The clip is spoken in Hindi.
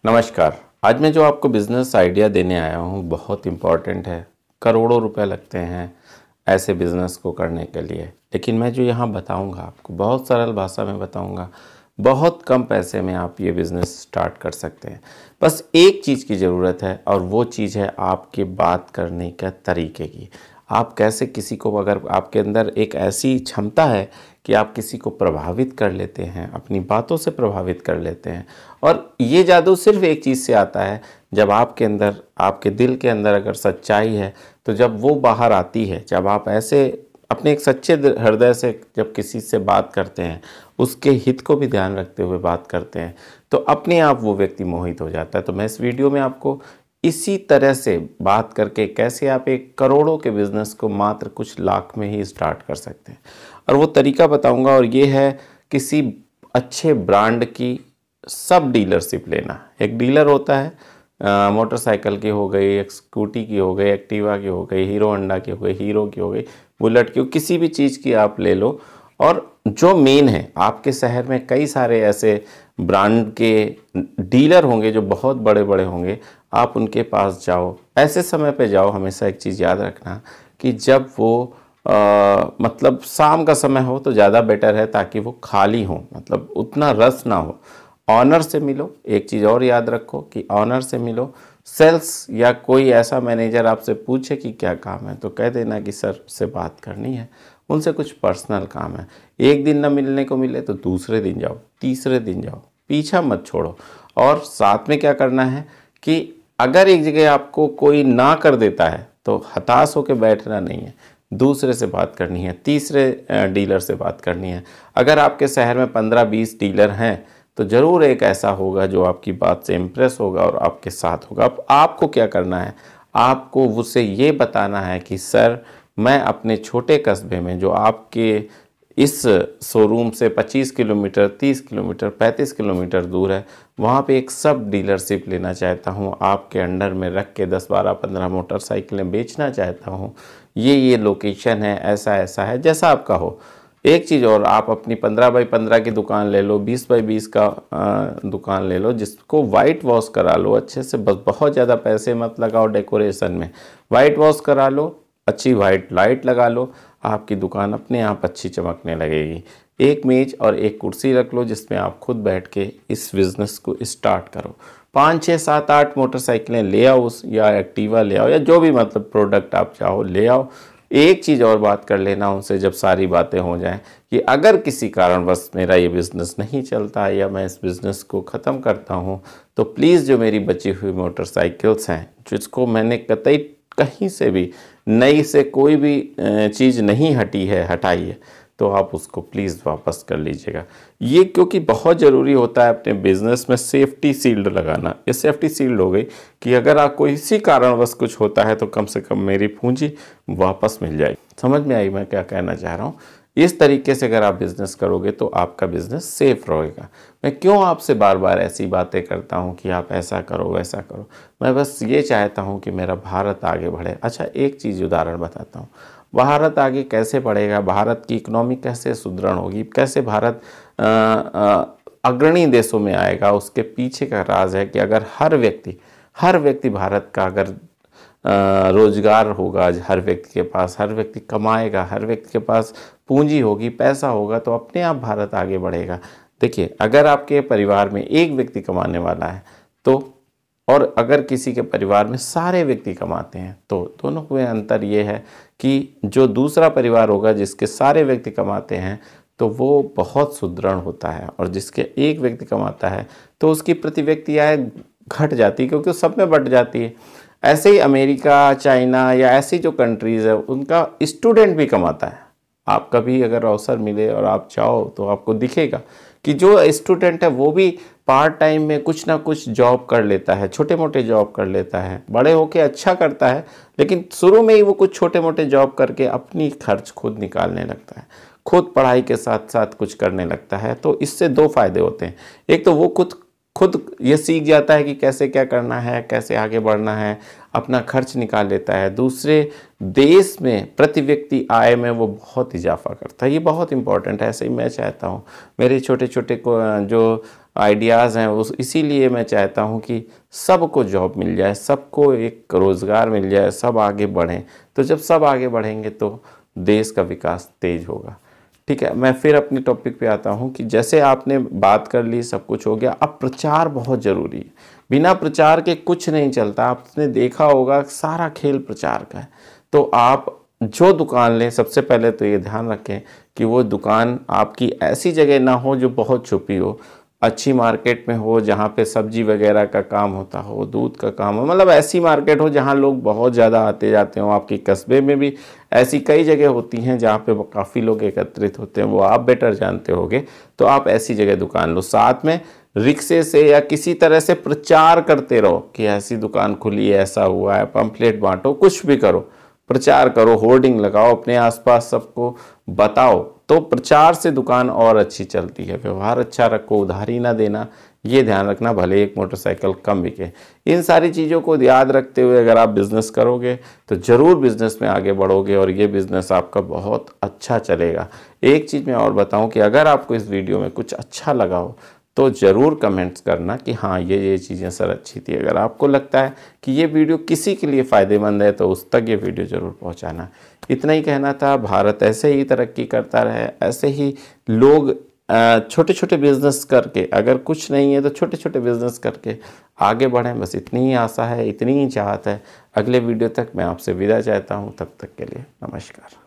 नमस्कार। आज मैं जो आपको बिज़नेस आइडिया देने आया हूँ बहुत इम्पॉर्टेंट है। करोड़ों रुपए लगते हैं ऐसे बिज़नेस को करने के लिए, लेकिन मैं जो यहाँ बताऊँगा आपको बहुत सरल भाषा में बताऊँगा। बहुत कम पैसे में आप ये बिज़नेस स्टार्ट कर सकते हैं। बस एक चीज़ की ज़रूरत है और वो चीज़ है आपके बात करने के तरीके की। आप कैसे किसी को, अगर आपके अंदर एक ऐसी क्षमता है कि आप किसी को प्रभावित कर लेते हैं, अपनी बातों से प्रभावित कर लेते हैं, और ये जादू सिर्फ एक चीज़ से आता है, जब आपके अंदर, आपके दिल के अंदर अगर सच्चाई है तो जब वो बाहर आती है, जब आप ऐसे अपने एक सच्चे हृदय से जब किसी से बात करते हैं, उसके हित को भी ध्यान रखते हुए बात करते हैं, तो अपने आप वो व्यक्ति मोहित हो जाता है। तो मैं इस वीडियो में आपको इसी तरह से बात करके कैसे आप एक करोड़ों के बिज़नेस को मात्र कुछ लाख में ही स्टार्ट कर सकते हैं, और वो तरीका बताऊंगा। और ये है किसी अच्छे ब्रांड की सब डीलरशिप लेना। एक डीलर होता है, मोटरसाइकिल की हो गई, एक स्कूटी की हो गई, एक्टिवा की हो गई, हीरो होंडा की हो गई, हीरो की हो गई, बुलेट की हो, किसी भी चीज़ की आप ले लो। और जो मेन है, आपके शहर में कई सारे ऐसे ब्रांड के डीलर होंगे जो बहुत बड़े बड़े होंगे, आप उनके पास जाओ। ऐसे समय पे जाओ, हमेशा एक चीज़ याद रखना कि जब वो मतलब शाम का समय हो तो ज़्यादा बेटर है, ताकि वो खाली हो, मतलब उतना रश ना हो। ऑनर से मिलो। एक चीज़ और याद रखो कि ऑनर से मिलो। सेल्स या कोई ऐसा मैनेजर आपसे पूछे कि क्या काम है, तो कह देना कि सर से बात करनी है, उनसे कुछ पर्सनल काम है। एक दिन ना मिलने को मिले तो दूसरे दिन जाओ, तीसरे दिन जाओ, पीछा मत छोड़ो। और साथ में क्या करना है कि अगर एक जगह आपको कोई ना कर देता है तो हताश होकर बैठना नहीं है, दूसरे से बात करनी है, तीसरे डीलर से बात करनी है। अगर आपके शहर में 15-20 डीलर हैं तो ज़रूर एक ऐसा होगा जो आपकी बात से इम्प्रेस होगा और आपके साथ होगा। अब आपको क्या करना है, आपको उसे ये बताना है कि सर, मैं अपने छोटे कस्बे में, जो आपके इस शोरूम से 25 किलोमीटर, 30 किलोमीटर, 35 किलोमीटर दूर है, वहाँ पे एक सब डीलरशिप लेना चाहता हूँ। आपके अंडर में रख के 10, 12, 15 मोटरसाइकिलें बेचना चाहता हूँ। ये लोकेशन है, ऐसा ऐसा है, जैसा आपका हो। एक चीज़ और, आप अपनी 15x15 की दुकान ले लो, 20x20 का दुकान ले लो, जिसको वाइट वॉश करा लो अच्छे से। बस बहुत ज़्यादा पैसे मत लगाओ डेकोरेशन में, वाइट वॉश करा लो, अच्छी वाइट लाइट लगा लो, आपकी दुकान अपने आप अच्छी चमकने लगेगी। एक मेज और एक कुर्सी रख लो जिसमें आप खुद बैठ के इस बिज़नेस को स्टार्ट करो। 5, 6, 7, 8 मोटरसाइकिलें ले आओ, या एक्टिवा ले आओ, या जो भी मतलब प्रोडक्ट आप चाहो ले आओ। एक चीज़ और बात कर लेना उनसे जब सारी बातें हो जाएं कि अगर किसी कारणवश मेरा ये बिज़नेस नहीं चलता या मैं इस बिज़नेस को ख़त्म करता हूँ, तो प्लीज़ जो मेरी बची हुई मोटरसाइकिल्स हैं, जिसको मैंने कतई कहीं से भी नई से कोई भी चीज़ नहीं हटाई है, तो आप उसको प्लीज़ वापस कर लीजिएगा। ये क्योंकि बहुत ज़रूरी होता है अपने बिज़नेस में सेफ्टी शील्ड लगाना। ये सेफ्टी शील्ड हो गई कि अगर आप कोई इसी कारणवश कुछ होता है तो कम से कम मेरी पूंजी वापस मिल जाए। समझ में आई मैं क्या कहना चाह रहा हूँ? इस तरीके से अगर आप बिज़नेस करोगे तो आपका बिज़नेस सेफ रहेगा। मैं क्यों आपसे बार बार ऐसी बातें करता हूँ कि आप ऐसा करो, वैसा करो? मैं बस ये चाहता हूँ कि मेरा भारत आगे बढ़े। अच्छा, एक चीज़ उदाहरण बताता हूँ। भारत आगे कैसे बढ़ेगा, भारत की इकोनॉमी कैसे सुदृढ़ होगी, कैसे भारत अग्रणी देशों में आएगा, उसके पीछे का राज है कि अगर हर व्यक्ति भारत का अगर रोजगार होगा, हर व्यक्ति के पास, हर व्यक्ति कमाएगा, हर व्यक्ति के पास पूंजी होगी, पैसा होगा, तो अपने आप भारत आगे बढ़ेगा। देखिए, अगर आपके परिवार में एक व्यक्ति कमाने वाला है तो, और अगर किसी के परिवार में सारे व्यक्ति कमाते हैं, तो दोनों में अंतर ये है कि जो दूसरा परिवार होगा जिसके सारे व्यक्ति कमाते हैं तो वो बहुत सुदृढ़ होता है, और जिसके एक व्यक्ति कमाता है तो उसकी प्रति व्यक्ति आय घट जाती है, क्योंकि सब में बट जाती है। ऐसे ही अमेरिका, चाइना या ऐसी जो कंट्रीज़ है, उनका स्टूडेंट भी कमाता है। आप कभी अगर अवसर मिले और आप चाहो तो आपको दिखेगा कि जो स्टूडेंट है वो भी पार्ट टाइम में कुछ ना कुछ जॉब कर लेता है, छोटे मोटे जॉब कर लेता है, बड़े होके अच्छा करता है, लेकिन शुरू में ही वो कुछ छोटे मोटे जॉब करके अपनी खर्च खुद निकालने लगता है, खुद पढ़ाई के साथ साथ कुछ करने लगता है। तो इससे दो फायदे होते हैं। एक तो वो खुद ये सीख जाता है कि कैसे क्या करना है, कैसे आगे बढ़ना है, अपना खर्च निकाल लेता है, दूसरे देश में प्रति व्यक्ति आय में वो बहुत इजाफा करता है। ये बहुत इम्पोर्टेंट है। ऐसे ही मैं चाहता हूँ मेरे छोटे छोटे को जो आइडियाज़ हैं उस इसीलिए मैं चाहता हूँ कि सबको जॉब मिल जाए, सबको एक रोज़गार मिल जाए, सब आगे बढ़ें। तो जब सब आगे बढ़ेंगे तो देश का विकास तेज होगा। ठीक है, मैं फिर अपने टॉपिक पे आता हूँ कि जैसे आपने बात कर ली, सब कुछ हो गया, अब प्रचार बहुत ज़रूरी है। बिना प्रचार के कुछ नहीं चलता। आपने देखा होगा सारा खेल प्रचार का है। तो आप जो दुकान लें, सबसे पहले तो ये ध्यान रखें कि वो दुकान आपकी ऐसी जगह ना हो जो बहुत छुपी हो, अच्छी मार्केट में हो, जहाँ पे सब्जी वगैरह का काम होता हो, दूध का काम हो, मतलब ऐसी मार्केट हो जहाँ लोग बहुत ज़्यादा आते जाते हो। आपके कस्बे में भी ऐसी कई जगह होती हैं जहाँ पे काफ़ी लोग एकत्रित होते हैं, वो आप बेटर जानते होगे। तो आप ऐसी जगह दुकान लो, साथ में रिक्शे से या किसी तरह से प्रचार करते रहो कि ऐसी दुकान खुली है, ऐसा हुआ है, पंपलेट बांटो, कुछ भी करो, प्रचार करो, होर्डिंग लगाओ, अपने आसपास सबको बताओ। तो प्रचार से दुकान और अच्छी चलती है। व्यवहार अच्छा रखो, उधारी ना देना, ये ध्यान रखना, भले एक मोटरसाइकिल कम बिके। इन सारी चीज़ों को याद रखते हुए अगर आप बिज़नेस करोगे तो ज़रूर बिज़नेस में आगे बढ़ोगे और ये बिज़नेस आपका बहुत अच्छा चलेगा। एक चीज़ मैं और बताऊं कि अगर आपको इस वीडियो में कुछ अच्छा लगा हो तो ज़रूर कमेंट्स करना कि हाँ ये चीज़ें सर अच्छी थी। अगर आपको लगता है कि ये वीडियो किसी के लिए फ़ायदेमंद है तो उस तक ये वीडियो ज़रूर पहुंचाना। इतना ही कहना था। भारत ऐसे ही तरक्की करता रहे, ऐसे ही लोग छोटे छोटे बिजनेस करके, अगर कुछ नहीं है तो छोटे छोटे बिजनेस करके आगे बढ़ें। बस इतनी ही आशा है, इतनी ही चाहत है। अगले वीडियो तक मैं आपसे विदा चाहता हूँ। तब तक के लिए नमस्कार।